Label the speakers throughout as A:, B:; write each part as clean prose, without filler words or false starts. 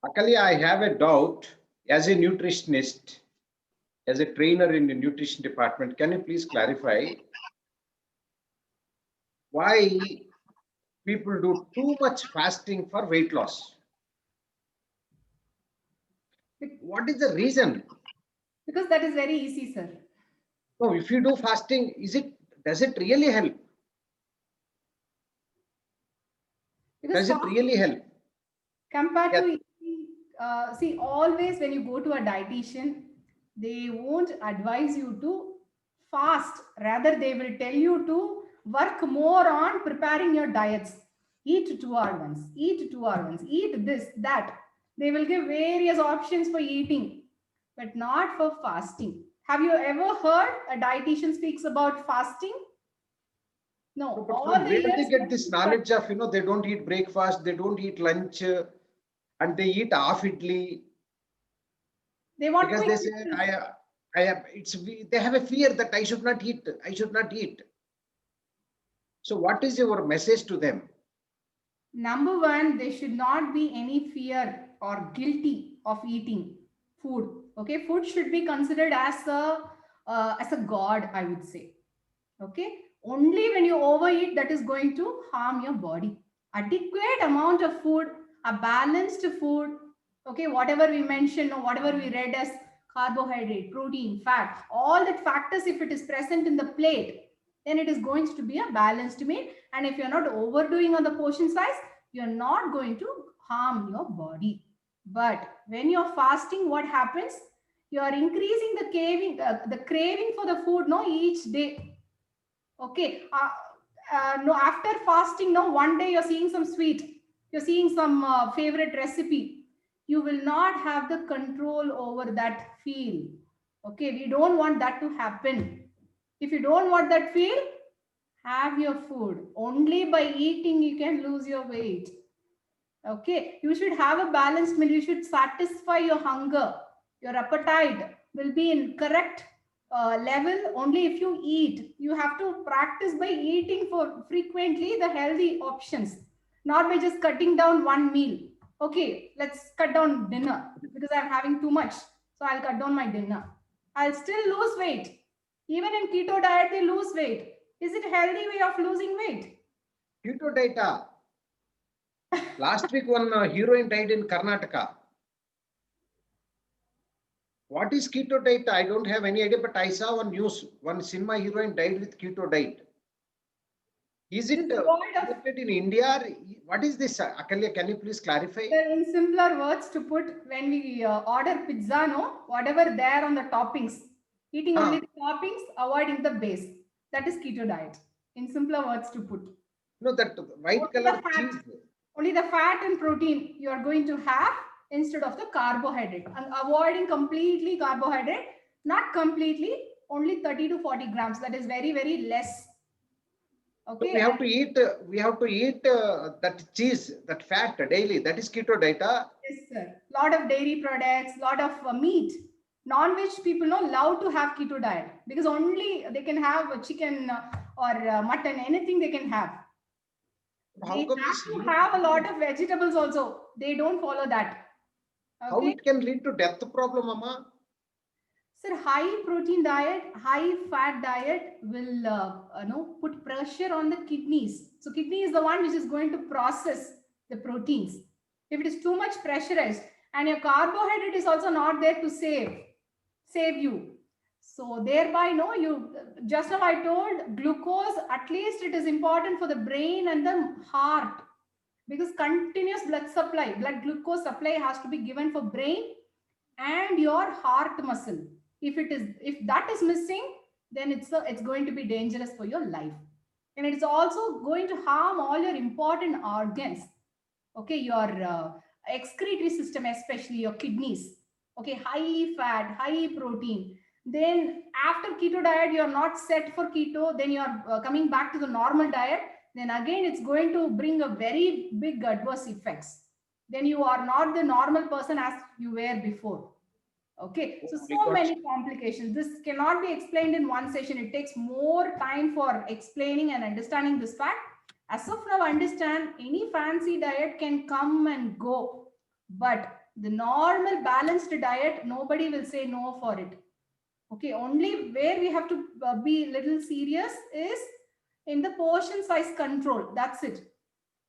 A: Akali, I have a doubt as a nutritionist, as a trainer in the nutrition department. Can you please clarify why people do too much fasting for weight loss? What is the reason?
B: Because that is very easy, sir.
A: No, if you do fasting, does it really help?
B: Because
A: Does it really help?
B: compared
A: Yes.
B: to eating, see, always when you go to a dietitian, they won't advise you to fast. Rather, they will tell you to work more on preparing your diets. Eat 2 hour once, eat 2 hour once, eat this, that. They will give various options for eating, but not for fasting. Have you ever heard a dietitian speaks about fasting?
A: No,
B: No,
A: but
B: all
A: from
B: the
A: where
B: years
A: they get
B: when
A: this
B: people are,
A: knowledge of, they don't eat breakfast, they don't eat lunch, and they eat half idli
B: they want
A: because
B: quick
A: they say,
B: results.
A: they have a fear that I should not eat. So what is your message to them?
B: Number one, there should not be any fear or guilty of eating food. Okay, food should be considered as a god, I would say. Okay, only when you overeat that is going to harm your body. Adequate amount of food, a balanced food. Okay, whatever we mentioned or whatever we read as carbohydrate, protein, fat, all that factors, if it is present in the plate, then it is going to be a balanced meal. And if you're not overdoing on the portion size, you're not going to harm your body. But when you're fasting, what happens? You are increasing the craving for the food, no, each day. Okay. No, after fasting, no, one day you're seeing some sweet, you're seeing some favorite recipe. You will not have the control over that feel. Okay, we don't want that to happen. If you don't want that feel, have your food. Only by eating you can lose your weight. Okay, you should have a balanced meal. You should satisfy your hunger. Your appetite will be in correct level only if you eat. You have to practice by eating for frequently the healthy options, not by just cutting down one meal. Okay, let's cut down dinner because I'm having too much, so I'll cut down my dinner. I'll still lose weight. Even in keto diet, they lose weight. Is it a healthy way of losing weight?
A: Keto diet. Last week, one heroine died in Karnataka. What is keto diet? I don't have any idea, but I saw one news. One cinema heroine died with keto diet. Is
B: This
A: it
B: is world of,
A: invented in India? What is this? Akalya, can you please clarify?
B: in simpler words to put, when we order pizza, no, whatever there on the toppings, eating only
A: Ah,
B: the toppings, avoiding the base. That is keto diet. In simpler words to put.
A: no, that white
B: Only the
A: color
B: fat,
A: cheese.
B: only the fat and protein you are going to have instead of the carbohydrate. And avoiding completely carbohydrate, not completely, only 30 to 40 grams. That is very, very less.
A: So
B: Okay.
A: we have
B: And
A: to eat. We have to eat that cheese, that fat daily. That is keto diet.
B: yes, sir. Lot of dairy products, lot of meat. Non-veg people know love to have keto diet because only they can have chicken or mutton, anything they can have.
A: How
B: They
A: come
B: have
A: this
B: to
A: lead?
B: have a lot of vegetables also. They don't follow that.
A: How
B: Okay.
A: it can lead to death problem, Mama?
B: Sir, high protein diet, high fat diet will put pressure on the kidneys. So kidney is the one which is going to process the proteins. If it is too much pressurized and your carbohydrate is also not there to save you. So thereby, no, you just now I told glucose, at least it is important for the brain and the heart because continuous blood glucose supply has to be given for brain and your heart muscle. If that is missing, then it's going to be dangerous for your life, and it's also going to harm all your important organs. Okay, your excretory system, especially your kidneys. Okay, high fat, high protein. Then after keto diet you're not set for keto, then you're coming back to the normal diet, then again it's going to bring a very big adverse effects. Then you are not the normal person as you were before. Okay,
A: Oh
B: so
A: my
B: so
A: God.
B: many complications. This cannot be explained in one session. It takes more time for explaining and understanding this fact. As of now, understand any fancy diet can come and go, but The normal balanced diet, nobody will say no for it. Okay, only where we have to be little serious is in the portion size control. That's it.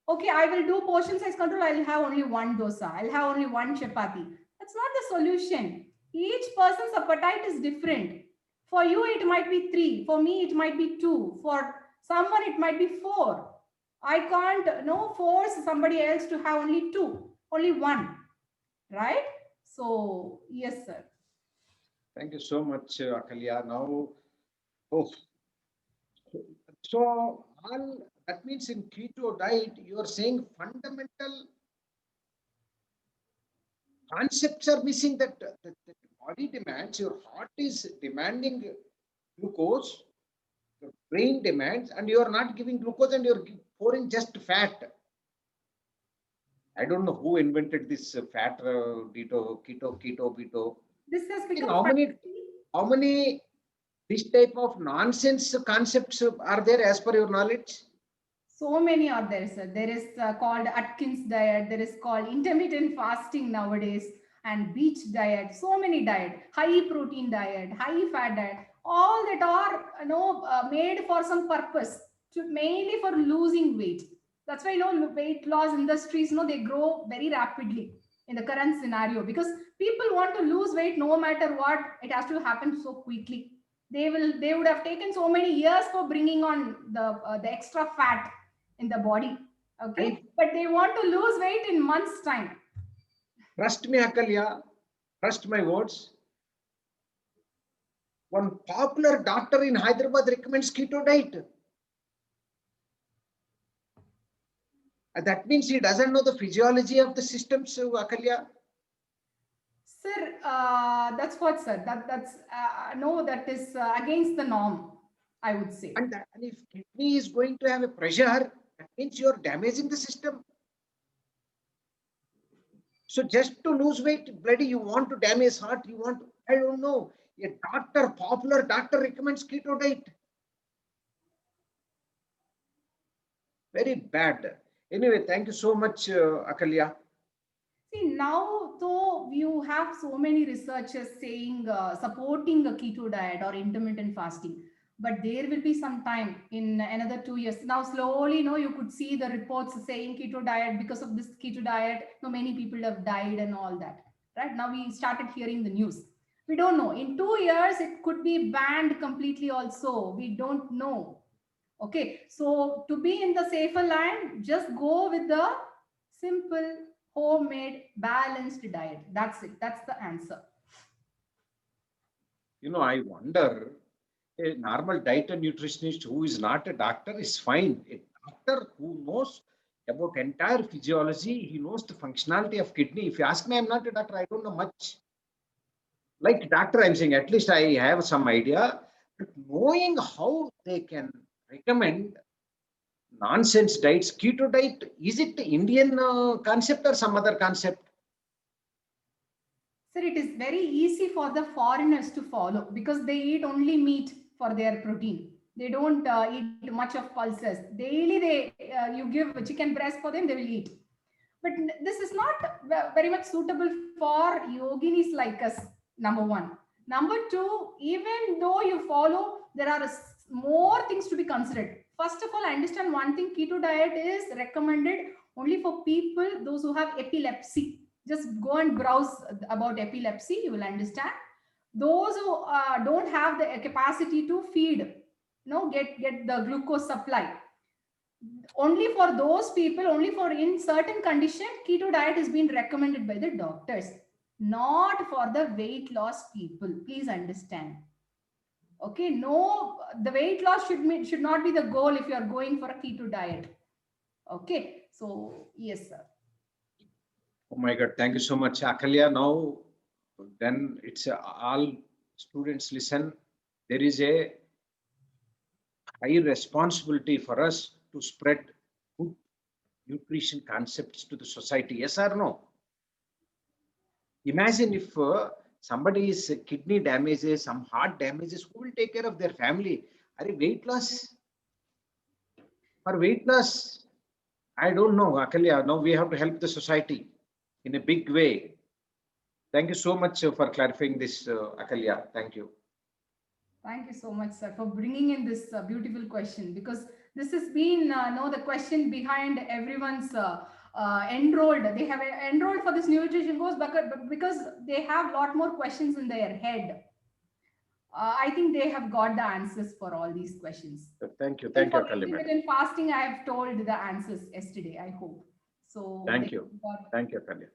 B: Okay, I will do portion size control. I'll have only one dosa. I'll have only one chapati. That's not the solution. Each person's appetite is different. For you, it might be 3. For me, it might be 2. For someone, it might be 4. I can't force somebody else to have only 2, only 1, right? So, yes, sir.
A: Thank you so much, Akalya. Now, oh, so all that means in keto diet, you are saying fundamental concepts are missing, that the body demands, your heart is demanding glucose, your brain demands, and you are not giving glucose and you're pouring just fat. I don't know who invented this fat keto.
B: This has become
A: How many this type of nonsense concepts are there as per your knowledge?
B: So many are there, sir. There is called Atkins diet. There is called intermittent fasting nowadays, and beach diet. So many diet, high protein diet, high fat diet. All that are made for some purpose, to mainly for losing weight. That's why weight loss industries they grow very rapidly in the current scenario, because people want to lose weight no matter what. It has to happen so quickly. They would have taken so many years for bringing on the extra fat in the body. Okay, but they want to lose weight in months' time.
A: Trust me, Akalya. Trust my words. One popular doctor in Hyderabad recommends keto diet. That means he doesn't know the physiology of the systems, Akalya.
B: Sir, that's what, sir. That's no, that is against the norm, I would say.
A: And if kidney is going to have a pressure, that means you are damaging the system. So just to lose weight, bloody, you want to damage heart, you want to, I don't know, a popular doctor recommends keto diet. Very bad. Anyway, thank you so much, Akalya.
B: See, now though you have so many researchers saying supporting a keto diet or intermittent fasting, but there will be some time in another 2 years. Now slowly, you could see the reports saying keto diet, because of this keto diet, many people have died and all that. Right now we started hearing the news. We don't know. In 2 years, it could be banned completely also. We don't know. Okay, so to be in the safer line, just go with the simple, homemade, balanced diet. That's it. That's the answer.
A: I wonder, a normal diet and nutritionist who is not a doctor is fine. A doctor who knows about entire physiology, he knows the functionality of kidney. If you ask me, I'm not a doctor, I don't know much. Like doctor, I'm saying at least I have some idea. But knowing how they can recommend nonsense diets, keto diet, is it Indian concept or some other concept?
B: Sir, it is very easy for the foreigners to follow, because they eat only meat for their protein. They don't eat much of pulses. Daily, you give chicken breast for them, they will eat. But this is not very much suitable for yoginis like us, number one. Number two, even though you follow, there are more things to be considered. First of all, I understand one thing: keto diet is recommended only for people, those who have epilepsy. Just go and browse about epilepsy, you will understand. Those who don't have the capacity to feed, get the glucose supply. Only for those people, only for in certain condition, keto diet is being recommended by the doctors, not for the weight loss people. Please understand. Okay, no, the weight loss should not be the goal if you are going for a keto diet. Okay, so yes, sir.
A: Oh my God, thank you so much, Akalya. Now, then it's all students listen. There is a high responsibility for us to spread good nutrition concepts to the society. Yes or no? Imagine if somebody's kidney damages, some heart damages, who will take care of their family? Are weight loss? For weight loss, I don't know, Akalya. Now we have to help the society in a big way. Thank you so much for clarifying this, Akalya. Thank you.
B: Thank you so much, sir, for bringing in this beautiful question, because this has been the question behind everyone's enrolled. They have enrolled for this nutrition course because they have a lot more questions in their head. I think they have got the answers for all these questions.
A: Thank you.
B: Even
A: Thank you,
B: for
A: Akalya, madam.
B: intermittent fasting, I have told the answers yesterday, I hope. So
A: Thank you. Thank you, Akalya.